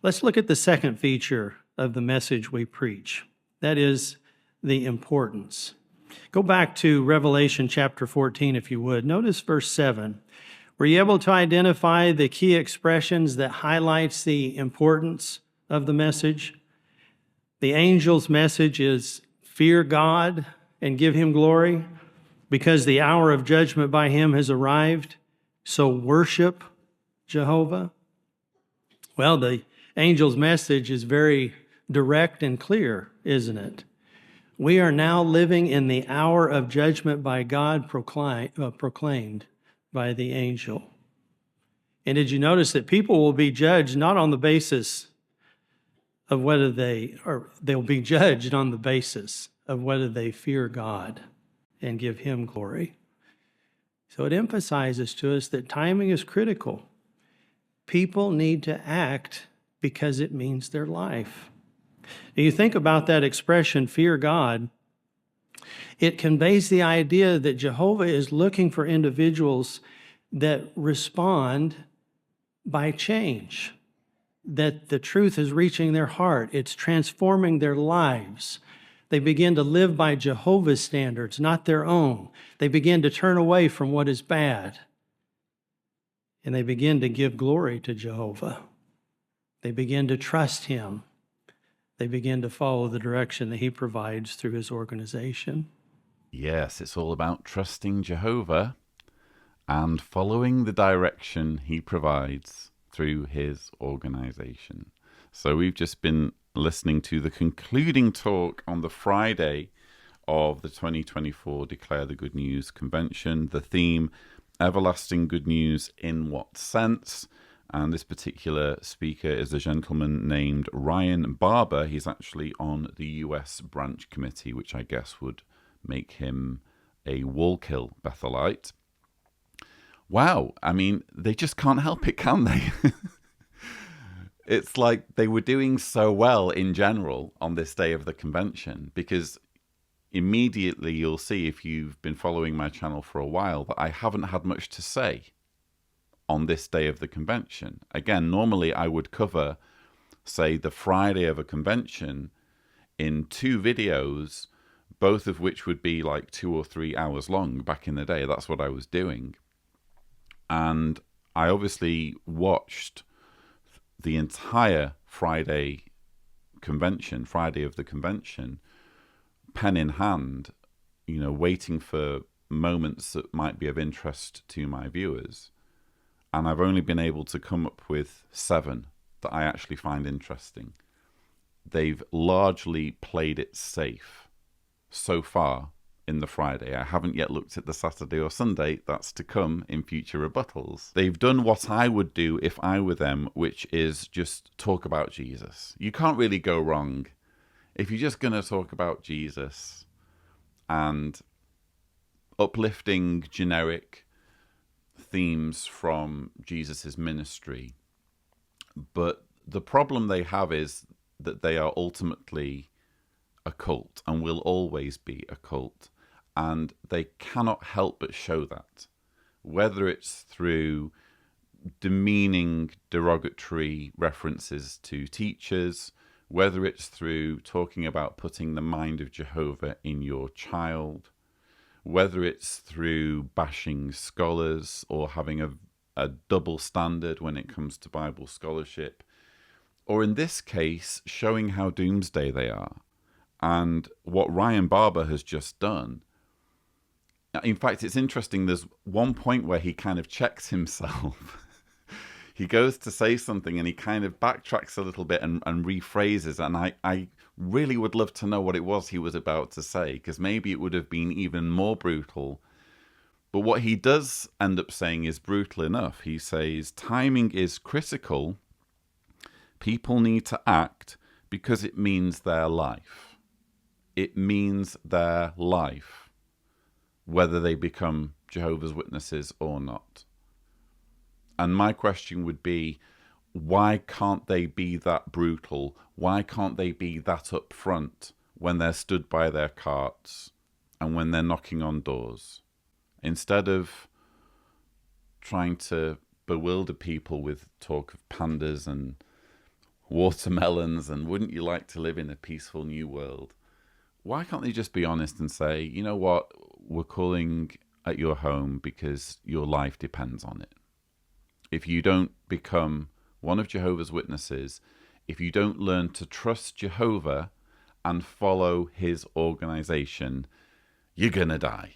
Let's look at the second feature of the message we preach. That is the importance. Go back to Revelation chapter 14, if you would. Notice verse 7. Were you able to identify the key expressions that highlights the importance of the message? The angel's message is fear God and give him glory because the hour of judgment by him has arrived. So worship Jehovah. Well, the angel's message is very direct and clear, isn't it? We are now living in the hour of judgment by God proclaimed by the angel. And did you notice that people will be judged not on the basis of whether they'll be judged on the basis of whether they fear God and give him glory. So it emphasizes to us that timing is critical. People need to act because it means their life. Now you think about that expression, fear God, it conveys the idea that Jehovah is looking for individuals that respond by change, that the truth is reaching their heart, it's transforming their lives. They begin to live by Jehovah's standards, not their own. They begin to turn away from what is bad. And they begin to give glory to Jehovah. They begin to trust him. They begin to follow the direction that he provides through his organization. Yes, it's all about trusting Jehovah and following the direction he provides through his organization. So we've just been listening to the concluding talk on the Friday of the 2024 Declare the Good News Convention. The theme, Everlasting Good News in What Sense? And this particular speaker is a gentleman named Ryan Barber. He's actually on the US branch committee, which I guess would make him a Wallkill Bethelite. Wow, I mean, they just can't help it, can they? It's like they were doing so well in general on this day of the convention, because immediately you'll see, if you've been following my channel for a while, that I haven't had much to say on this day of the convention. Again, normally I would cover, say, the Friday of a convention in 2 videos, both of which would be like 2 or 3 hours long back in the day. That's what I was doing. And I obviously watched the entire Friday of the convention, pen in hand, you know, waiting for moments that might be of interest to my viewers. And I've only been able to come up with 7 that I actually find interesting. They've largely played it safe so far in the Friday. I haven't yet looked at the Saturday or Sunday. That's to come in future rebuttals. They've done what I would do if I were them, which is just talk about Jesus. You can't really go wrong if you're just going to talk about Jesus and uplifting generic themes from Jesus's ministry. But the problem they have is that they are ultimately a cult and will always be a cult. And they cannot help but show that, whether it's through demeaning, derogatory references to teachers, whether it's through talking about putting the mind of Jehovah in your child, whether it's through bashing scholars or having a double standard when it comes to Bible scholarship, or in this case, showing how doomsday they are. And what Ryan Barber has just done, in fact, it's interesting, there's one point where he kind of checks himself. He goes to say something and he kind of backtracks a little bit and rephrases. And I really would love to know what it was he was about to say, because maybe it would have been even more brutal. But what he does end up saying is brutal enough. He says, timing is critical. People need to act because it means their life. It means their life, whether they become Jehovah's Witnesses or not. And my question would be, why can't they be that brutal? Why can't they be that upfront when they're stood by their carts and when they're knocking on doors? Instead of trying to bewilder people with talk of pandas and watermelons and wouldn't you like to live in a peaceful new world? Why can't they just be honest and say, you know what, we're calling at your home because your life depends on it. If you don't become one of Jehovah's Witnesses, if you don't learn to trust Jehovah and follow his organization, you're going to die.